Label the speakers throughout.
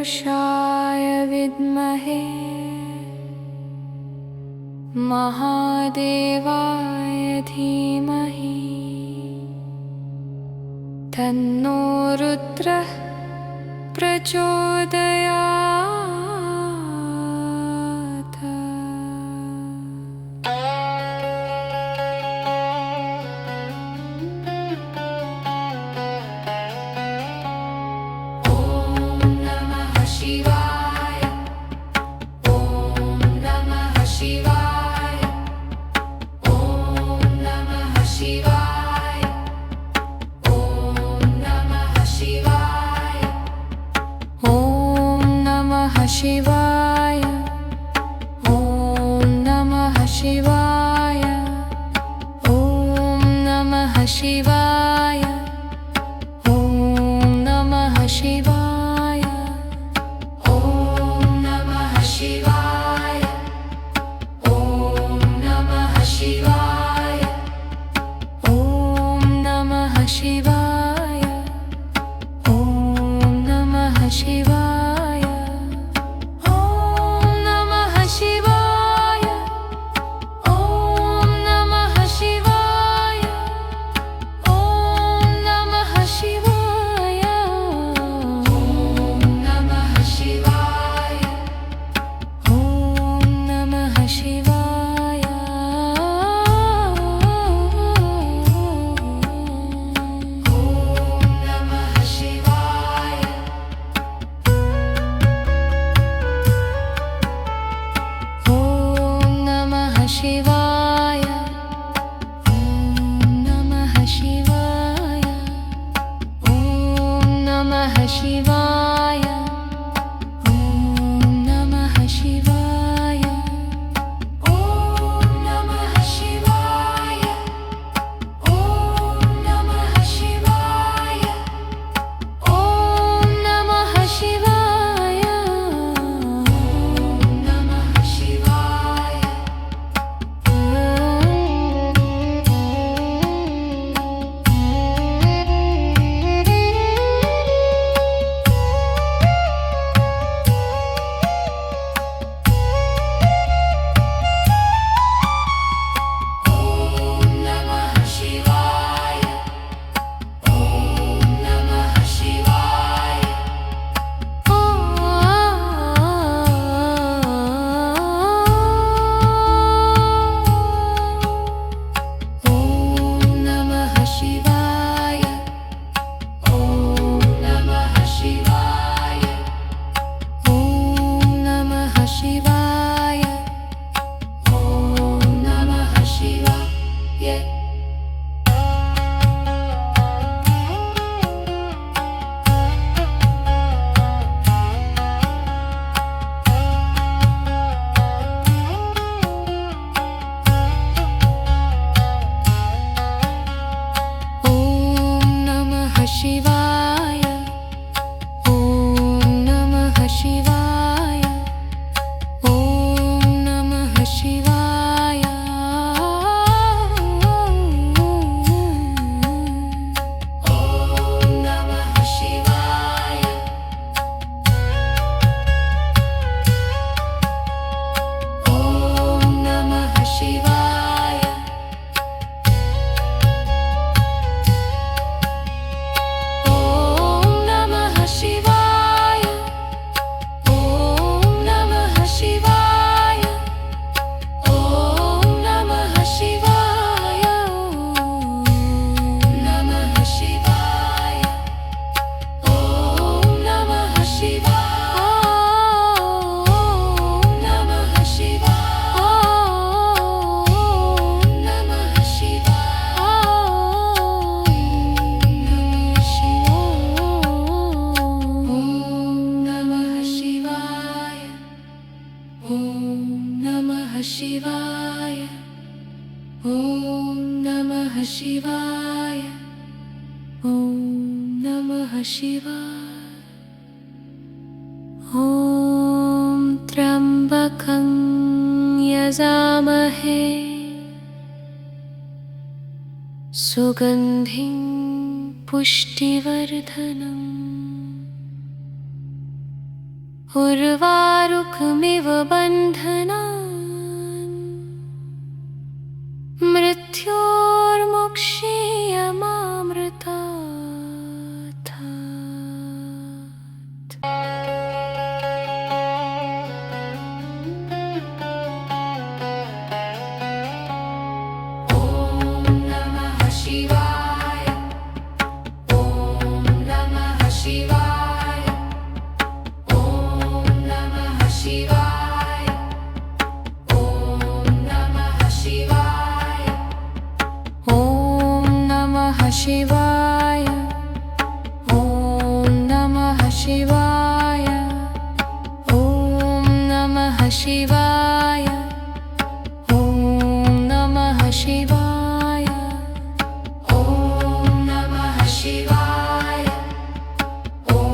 Speaker 1: पुरुषाय विद्महे महादेवाय धीमहि तन्नो रुद्रः प्रचोदयात्। ॐ नमः शिवाय, ॐ नमः शिवाय, ॐ नमः शिवाय, ॐ नमः शिवाय, ॐ नमः शिवाय, ॐ नमः शिवाय, ॐ नमः शिवाय, ॐ नमः शिवाय, ॐ नमः शिवाय, ॐ नमः शिवाय, ॐ नमः शिवाय, ॐ नमः शिवाय, ॐ नमः शिवाय, ॐ नमः शिवाय, ॐ नमः शिवाय, ॐ नमः शिवाय, ॐ नमः शिवाय, ॐ नमः शिवाय। ॐ नमः शिवाय, ॐ नमः शिवाय, ॐ नमः शिवाय, ॐ नमः शिवाय, ॐ नमः शिवाय, ॐ नमः शिवाय, ॐ नमः शिवाय, ॐ नमः शिवाय। ॐ नमः शिवाय, ॐ नमः शिवाय, ॐ नमः शिवाय, ॐ नमः शिवाय, ॐ नमः शिवाय, ॐ नमः शिवाय। ॐ नमः शिवाय, ॐ नमः शिवाय, ॐ नमः शिवाय, ॐ नमः शिवाय, ॐ नमः शिवाय, ॐ नमः शिवाय, ॐ नमः शिवाय, ॐ नमः शिवाय, नमः शिवाय, ॐ नमः शिवाय, नमः शिवाय, नमः शिवाय, ॐ नमः शिवाय, ॐ नमः शिवाय, ॐ त्र्यम्बकं यजामहे सुगन्धिं।
Speaker 2: 「 सुगन्धिं
Speaker 1: 「 पुष्टिवर्धनम्।
Speaker 2: पुष्टिवर्धनम् 」
Speaker 1: ॐ उर्वारुकमिव बन्धनान् मृत्योर्मुक्षीयमामृतात्। शिवाय ॐ नमः शिवाय ॐ नमः शिवाय ॐ नमः शिवाय ॐ नमः शिवाय ॐ नमः शिवाय ॐ नमः शिवाय ॐ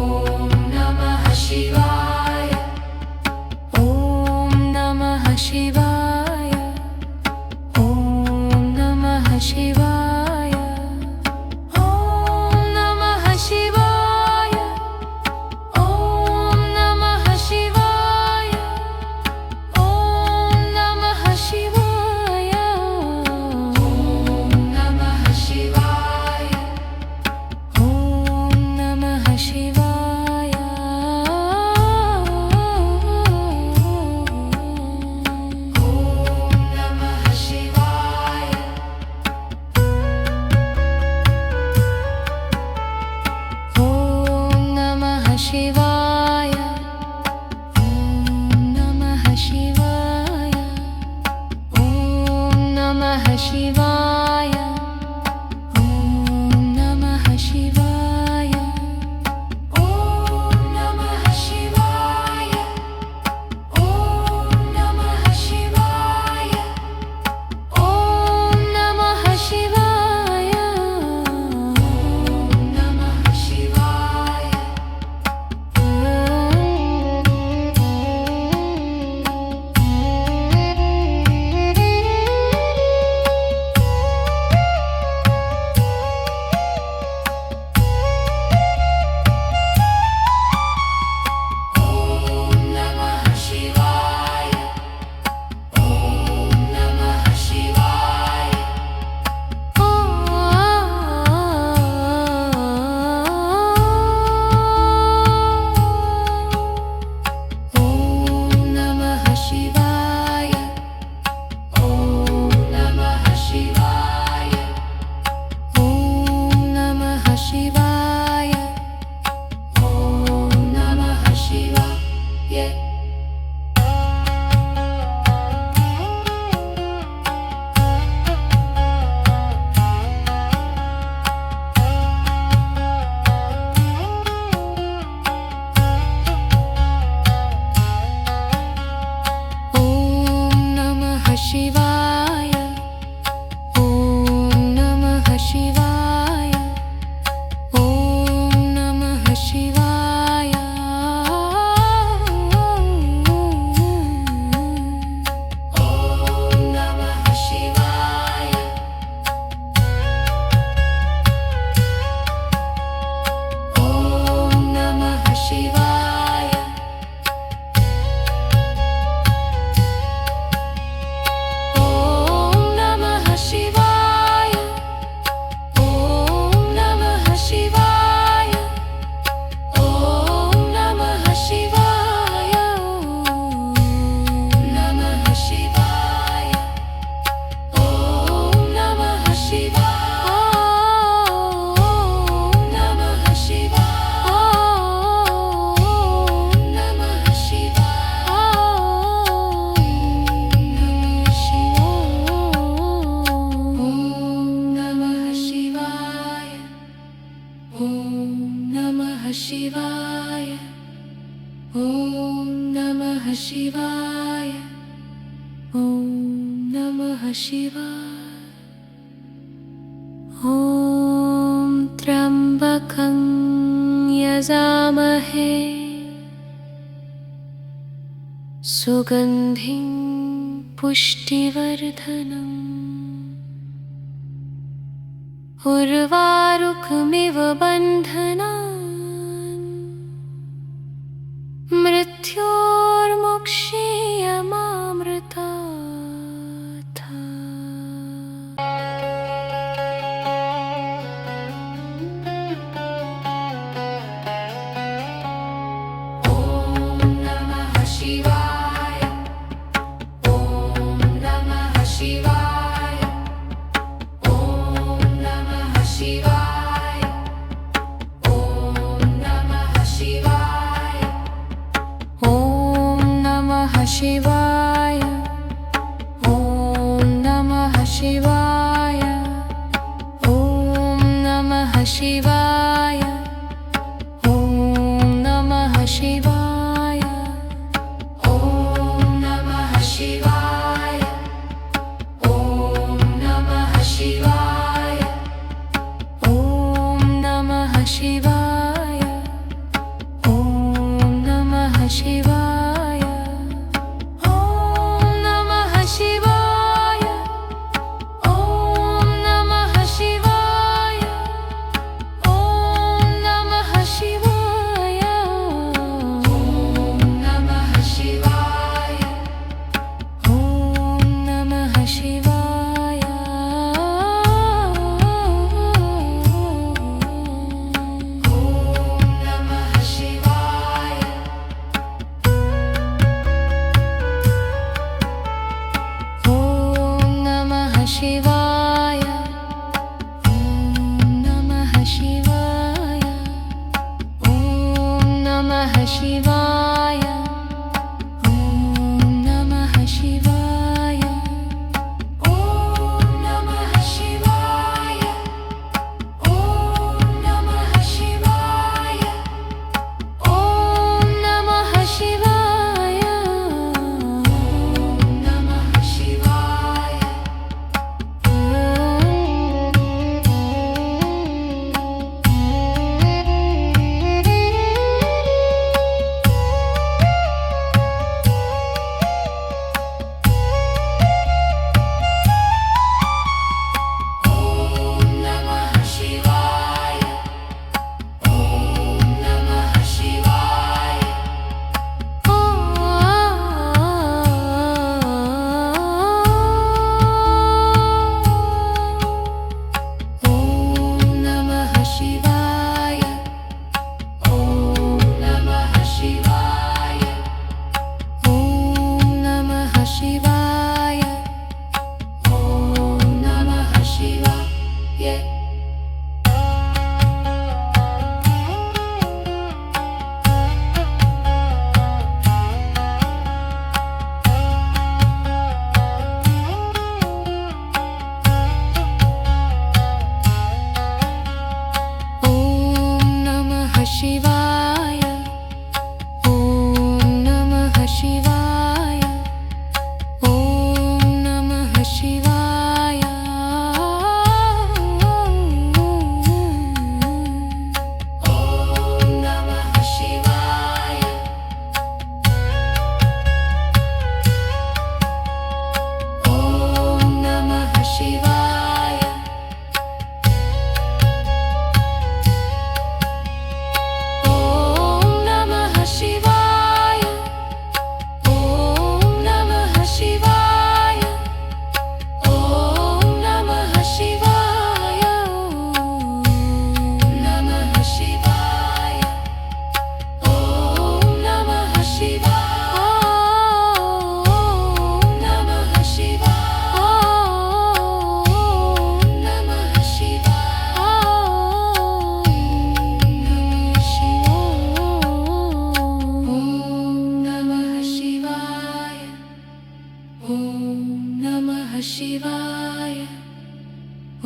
Speaker 1: नमः शिवाय शिवाय ॐ नमः शिवाय ॐ नमः शिवाय ॐ नमः शिवाय ॐ नमः शिवाय ॐ नमः शिवाय ॐ नमः शिवाय शिवाय ॐ नमः शिवाय ॐ नमः शिवाय ॐ नमः शिवाय ॐ नमः शिवाय शिवाय ॐ नमः शिवाय ॐ नमः शिवाय ॐ त्र्यम्बकं यजामहे सुगन्धिं पुष्टिवर्धनम् उर्वारुकमिव बन्धनान् मृत्यु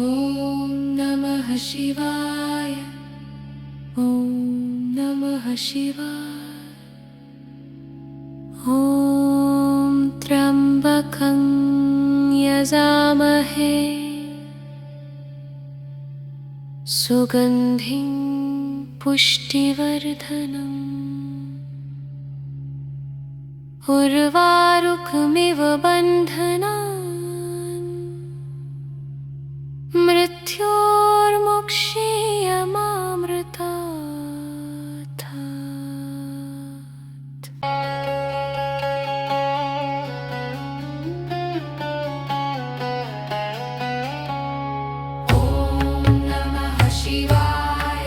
Speaker 1: ॐ नमः शिवाय ॐ नमः शिवाय ॐ त्र्यम्बकं यजामहे सुगन्धिं पुष्टिवर्धनम् उर्वारुकमिव बन्धनान् मृत्योर्मुक्षीयमामृतात् ॐ नमः शिवाय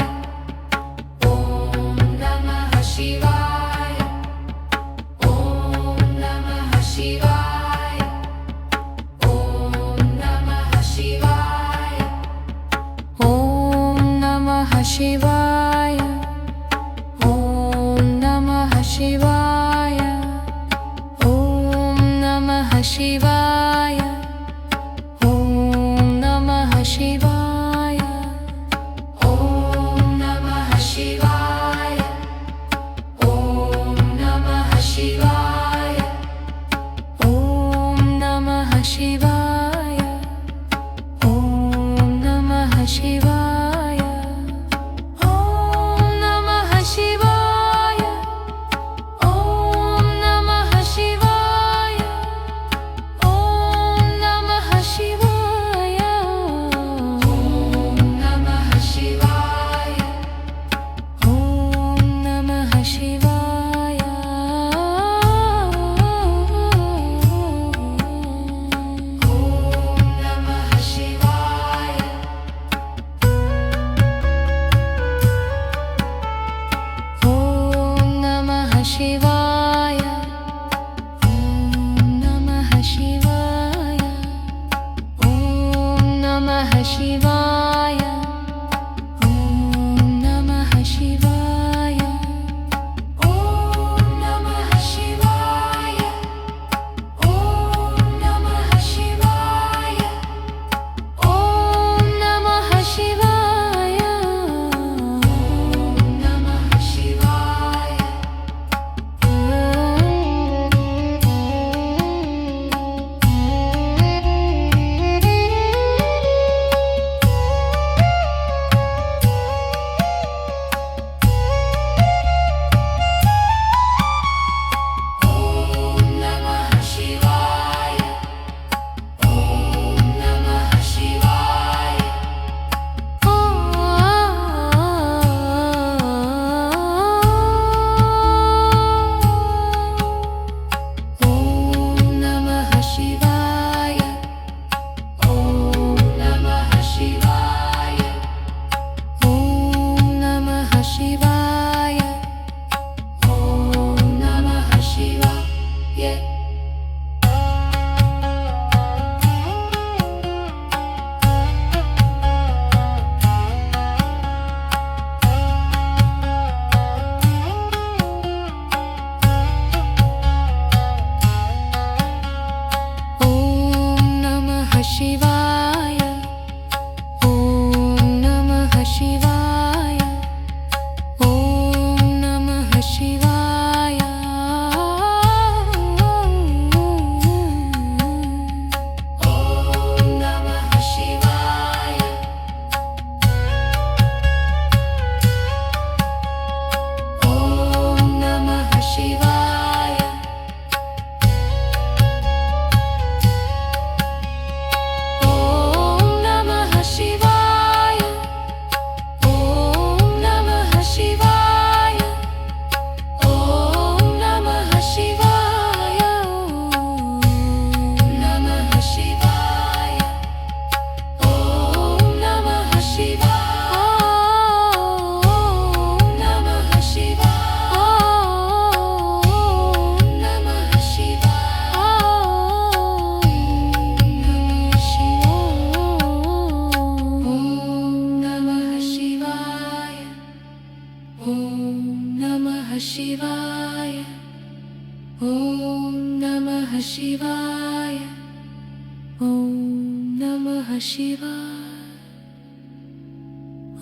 Speaker 1: ॐ नमः शिवाय ॐ नमः शिवाय ॐ नमः शिवाय ॐ नमः शिवाय ॐ नमः शिवाय ॐ नमः शिवाय ॐ नमः शिवाय ॐ नमः शिवाय ॐ नमः शिवाय ॐ नमः शिवाय ॐ नमः शिवाय ॐ नमः शिवाय ॐ नमः शिवाय ॐ नमः शिवाय ॐ नमः शिवाय ॐ नमः शिवाय ॐ नमः शिवाय ॐ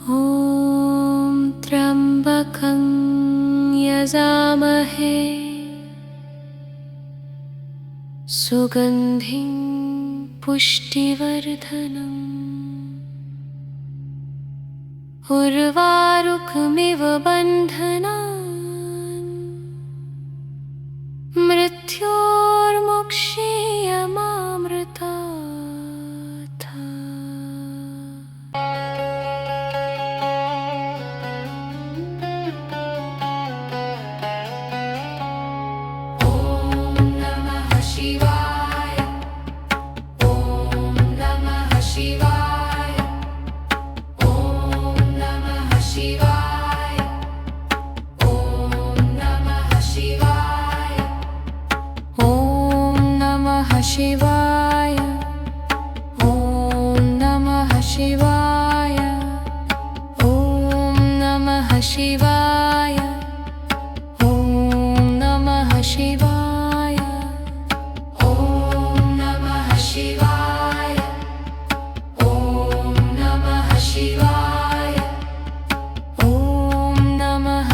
Speaker 1: ॐ त्र्यम्बकं यजामहे सुगन्धिं पुष्टिवर्धनम् उर्वारुकमिव बन्धनान् मृत्योर्मुक्षीयमामृतात्। शिवाय ॐ नमः शिवाय ॐ नमः शिवाय ॐ नमः शिवाय ॐ नमः शिवाय ॐ नमः शिवाय ॐ नमः शिवाय ॐ नमः शिवाय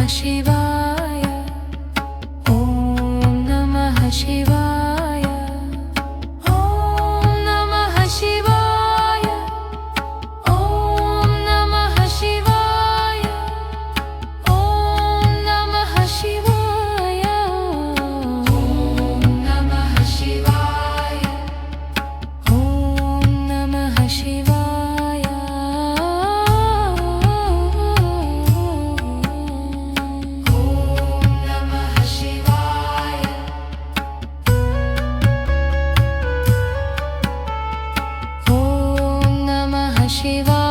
Speaker 1: शिवाय ॐ नमः शिवाय ॐ नमः शिवाय ॐ नमः शिवाय ॐ नमः शिवाय ॐ नमः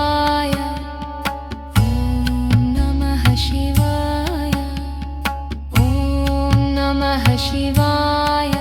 Speaker 1: शिवाय ॐ नमः शिवाय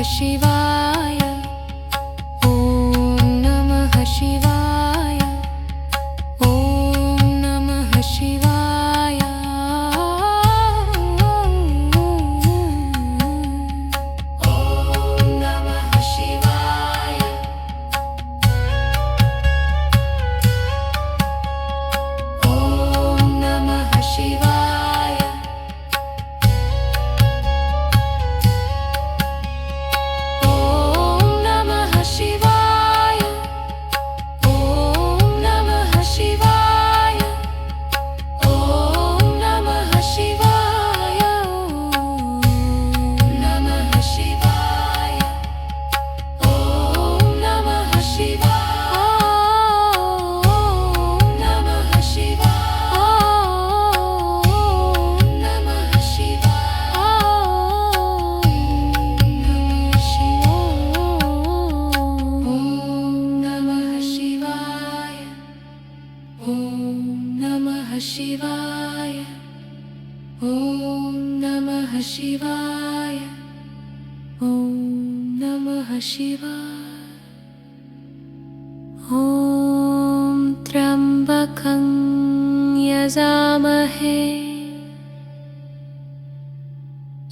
Speaker 1: शिवाय ॐ नमः शिवाय ॐ नमः शिवाय ॐ नमः शिवाय ॐ नमः शिवाय शिवाय ॐ नमः शिवाय ॐ नमः शिवाय ॐ त्र्यम्बकं यजामहे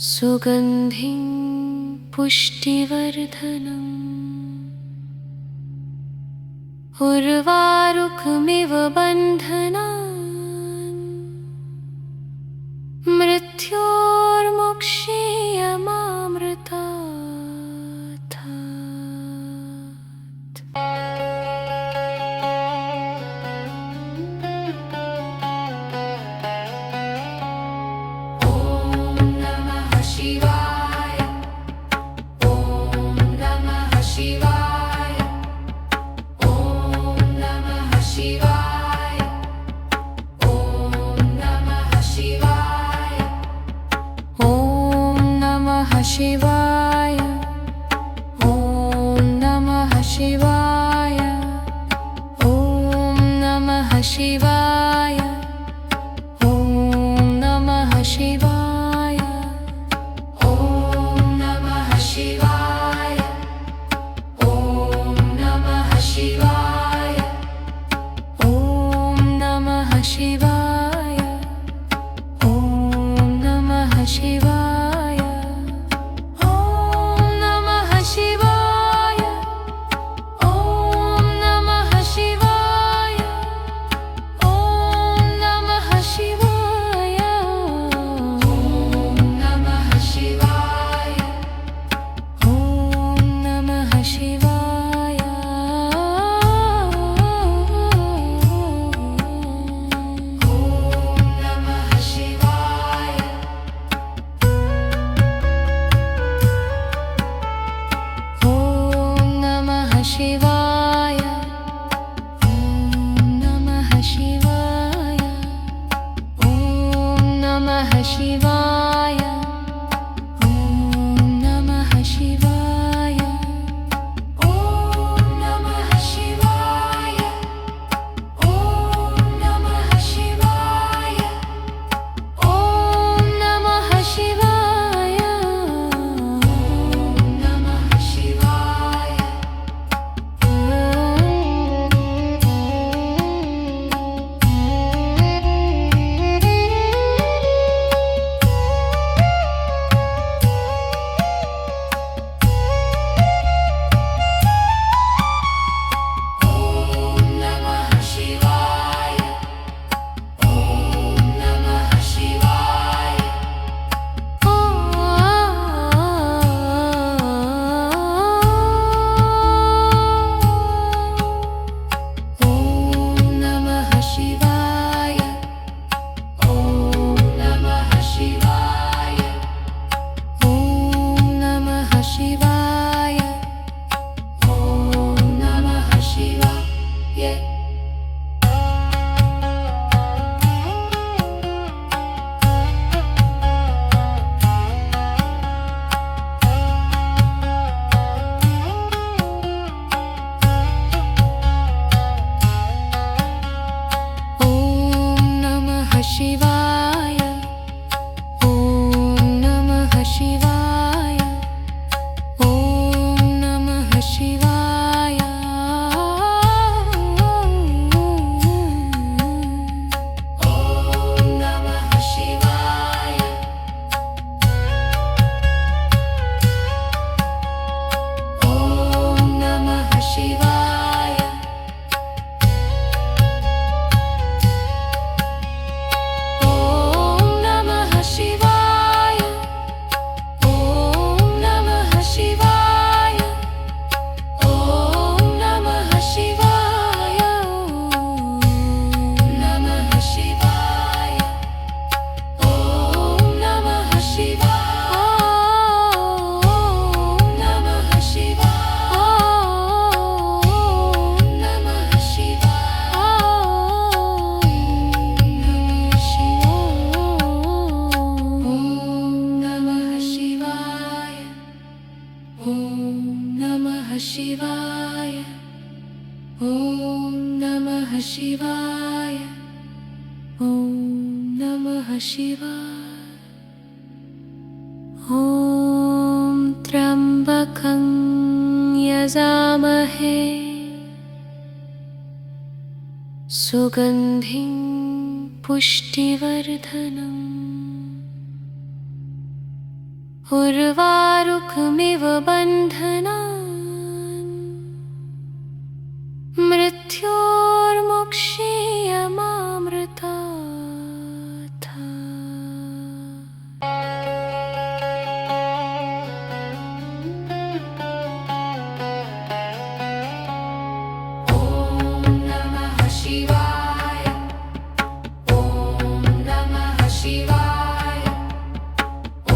Speaker 1: सुगन्धिं पुष्टिवर्धनम् उर्वारुकमिव बन्धनान् मृत्योर्मुक्षीयमामृतात्। शिवाय ॐ नमः शिवाय ॐ नमः शिवाय ॐ नमः शिवाय ॐ नमः शिवाय ॐ नमः शिवाय ॐ नमः शिवाय ॐ नमः शिवाय शिवाय ॐ नमः शिवाय ॐ नमः शिवाय ॐ नमः शिवाय ॐ नमः शिवाय ॐ नमः शिवाय ॐ नमः शिवाय ॐ नमः शिवाय शिवाय ॐ नमः शिवाय ॐ नमः शिवाय ॐ नमः शिवाय ॐ नमः शिवाय शिवाय ॐ नमः शिवाय ॐ नमः शिवाय ॐ त्र्यम्बकं यजामहे सुगन्धिं पुष्टिवर्धनम् उर्वारुकमिव बन्धनान् मृत्योर्मुक्षीयमामृतात्। ॐ नमः शिवाय। ॐ नमः शिवाय। ॐ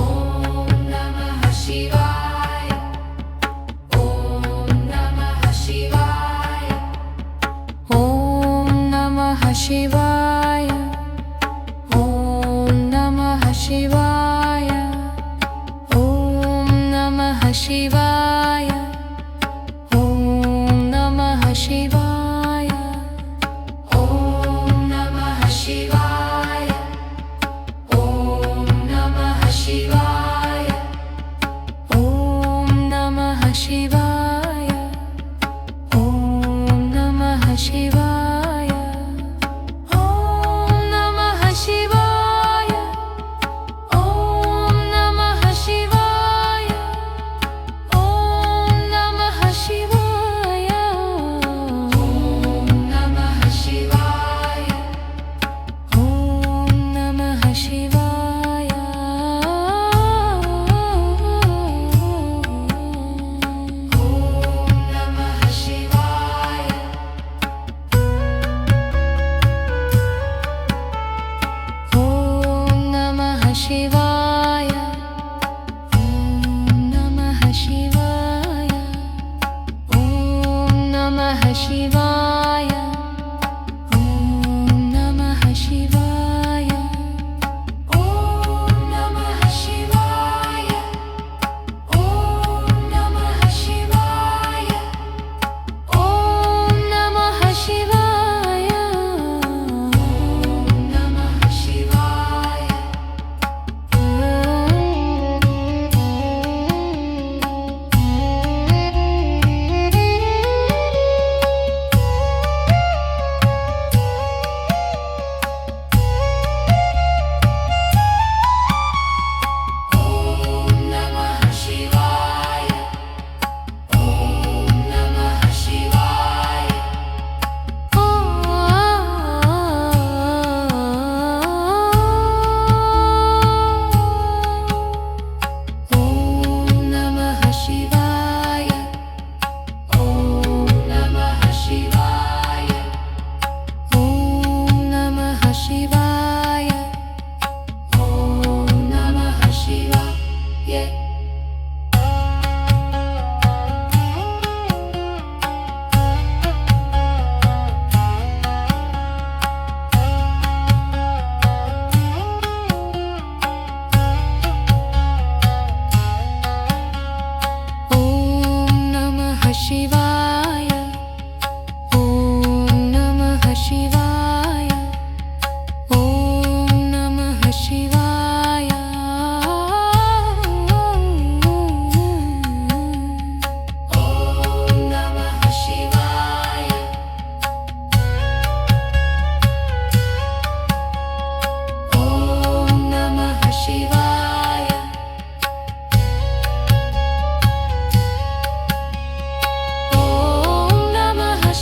Speaker 1: नमः शिवाय। ॐ नमः शिवाय। ॐ नमः शिवाय। ॐ नमः शिवाय। ॐ नमः शिवाय। ॐ नमः शिवाय। ॐ नमः शिवाय। ॐ नमः शिवाय। ॐ नमः शिवाय। ॐ नमः शिवाय। ॐ नमः शिवाय। ॐ नमः शिवाय। ॐ नमः शिवाय। ॐ नमः शिवाय। ॐ नमः शिवाय। शिवाय। ॐ नमः शिवाय। ॐ नमः शिवाय। ॐ नमः शिवाय। ॐ नमः शिवाय। ॐ नमः शिवाय। ॐ नमः शिवाय। ॐ नमः शिवाय।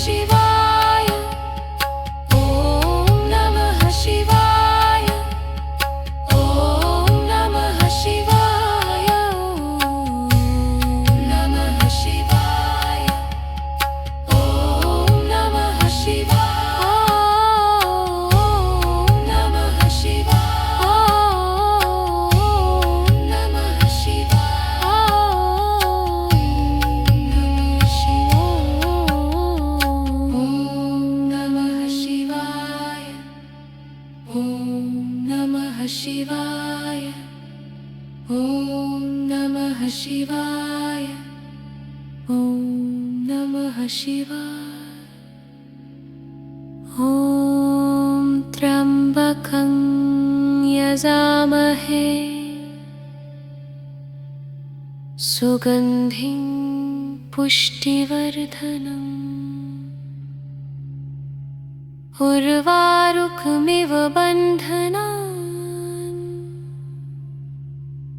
Speaker 1: शिवाय। ॐ नमः शिवाय। ॐ नमः शिवाय। ॐ नमः शिवाय। ॐ नमः शिवाय। शिवाय। ॐ नमः शिवाय। ॐ नमः शिवाय। ॐ त्र्यम्बकं यजामहे सुगन्धिं पुष्टिवर्धनम् उर्वारुकमिव बन्धनान्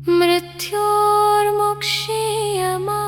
Speaker 1: मृत्योर्मुक्षीयमामृतात्। मोक्षीयमा